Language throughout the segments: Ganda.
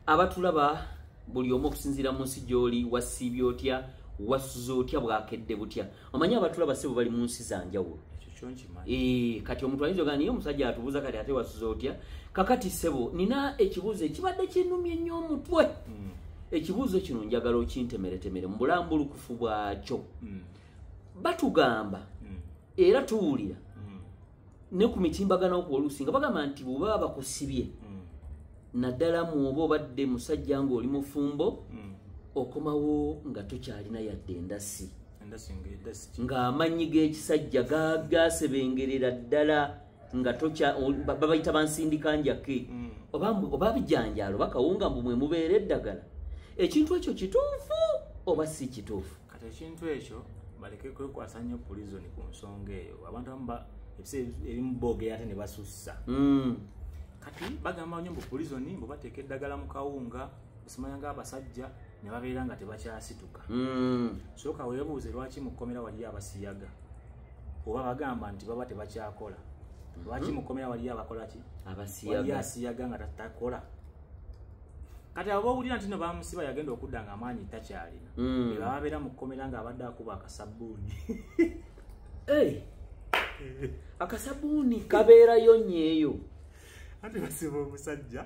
abatulaba buli omu okusinziira mu nsi gy'oli wasiibye otya wasuze otya bwakedde butya omanyi abatulaba sebo bali mu nsi za njawulo kati omuntu ayinza ogamba niye omusajja atubuuza kati ate wasuze otya kakati sebo nina ekibuuzo ekibadde kinnumye nnyo omutwe ekibuuzo kino njagala okintemeretemere mu bulambulukufu bwakyo batugamba era tuwulira ne ku mitimbagano olusinga bagamba nti bw'oba bakusibye naddala mwoba obadde musajja ng'oli mufumbo okomawo nga tokyalina yadde endasi ng'amannyi g'ekisajja gasebengerera ddala nga babayita bansindika njake oba bijanjaalo bakawunga mbu mwe mubeera eddagala ekintu ekyo kituufu oba si kituufu kati ekintu ekyo baleke kwekwasa nnyo prison ku nsonga eyo abantu abamu ebiseera ebimu boogera ate ne basussa kati bagamba nnyo mbu prison mbu bateeka eddagala mu kawunga osimanya ng'abasajja ne babeera nga tebakyasituka sooka weebuuze lwaki mu kkomera wali abasiyaga oba bagamba nti baba tebakyakola lwaki mu kkomera wali abakola ki wali asiyaga nga tatakola kati abo owulira nti no bamusiba yagenda okudda nga amaanyi takyalina beba babeera mu kkomera nga abadde akuba akasabbuuni akasabbuuni kabeerayo nnyo ate basiba omusajja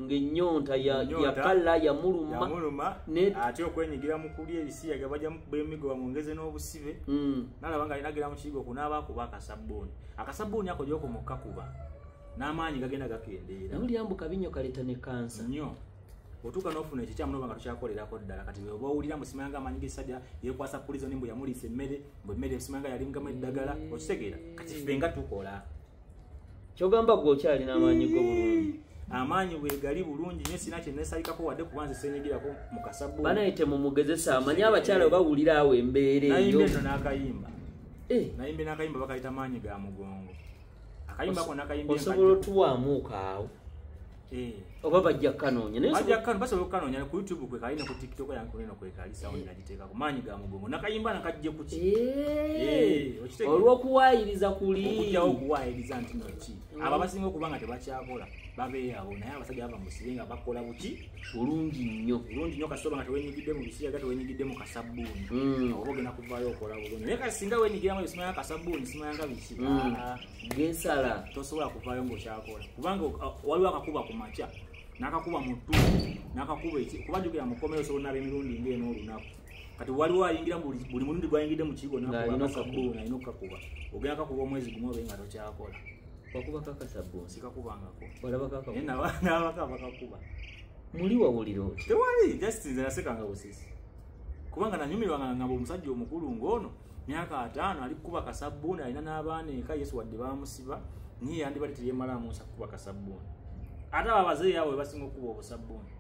ng'ennyonta yakala yamuluma ate okwenyigira mu kulya ebisiyaga bajja mukuba emigo bamwongeze n'obusibe nalaba nga alinagira mu kiyigo kunaaba akuba akasabbuuni ako gy'okumukkakuba n'amaanyi gagenda gakendeera nawulira mbu kabinyo kaleeta ne kansa nnyo otuuka n'ofuna ekikyamu noba nga tukyakolerako ddala kati oba owulira musimanga amaanyi g'ekisajja yeekwasa prison mbu yamuliisa emmere mbu emmere esimanga yalingamu eddagala okitegeera kati ffe nga tukola kyogamba gwe okyalina amaanyi go bulungi amaanyi bwe gali bulungi nyo sina kyeneesalikako wadde kubanza senyigirako mu kasabbuuni banayite mumugezesa amanyi abakyala bwe bawulira awo embeera eyo nayimbe eno n'akayimba nayimbe n'akayimba bakayita maanyi ga mugongo akayimba ko n'akayimba osobola otuwaamuuka awo oba bajja kanoonya basobola okukanoonya ku YouTube kwe kalina ku TikTok yankuneno kwe kali sound nagiteekako maanyi ga mugongo n'akayimba nakajje ku ki olw'okuwaayiriza kuli okujjawo okuwaayiriza nti noki abo abasinga okuba nga tebakyakola babeeyawo naye abasajja bava musibe nga bakola buki bulungi nnyo kasoba nga tewenyigidde mu bisiyaga tewenyigidde mu kasabbuuni oba ogenda kuvaayo okola bulungi naye kasi singa wenyigiramu ebisimanya kasabbuuni simayanga biki gesala tosobola kuvaayo ng'okyakola kubanga waliwo akakuba ku makya n'akakuba mu ttuntu n'akakuba kubajjukira mu kkomera osobola onaaba emirundi ng'eno olunaku kati waliwo ayingira buli mulundi gwayingidde mu kiyigo nakasabbuuni alina okukakuba ogenda kakuba omwezi gumu obe nga tokyakola wakuba kakasabbuuni sikakubangako naye n'abaka bakakuba muli wawulira oti tewali just nze nasekanga busisi kubanga nanyumirwanga ngamba omusajja omukulu ng'ono myaka 5 ali kukuba kasabbuuni alina n'abaana eka Yesu wadde bamusiba niye yandibadde teryemalamusa kukuba kasabbuuni ate abo abazeeyi abo basinga okukuba obusabbuuni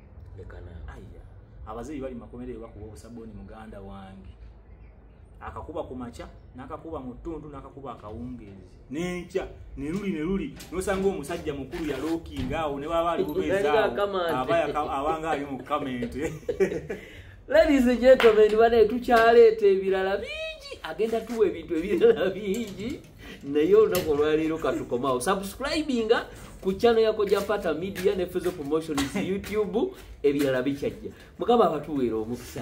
abazeeyi bali makomere bakuba obusabbuuni muganda wange akakuba ku makya n'akakuba mu ttuntu n'akakuba akawungeezi n'enkya ne luli n'osanga omusajja mukulu yalookinga awo ne baba ali bubeezaawo abanga ali mu kamente ladies and gentlemen bane tukyaleeta ebirala bingi agenda tuwa ebintu ebirala bingi naye olunaku olwaleero katukomawo subscribinga ku channel yako Japata Media ne Fezo Promotions YouTube ebirala bikyajja mukama abatuweera omukisa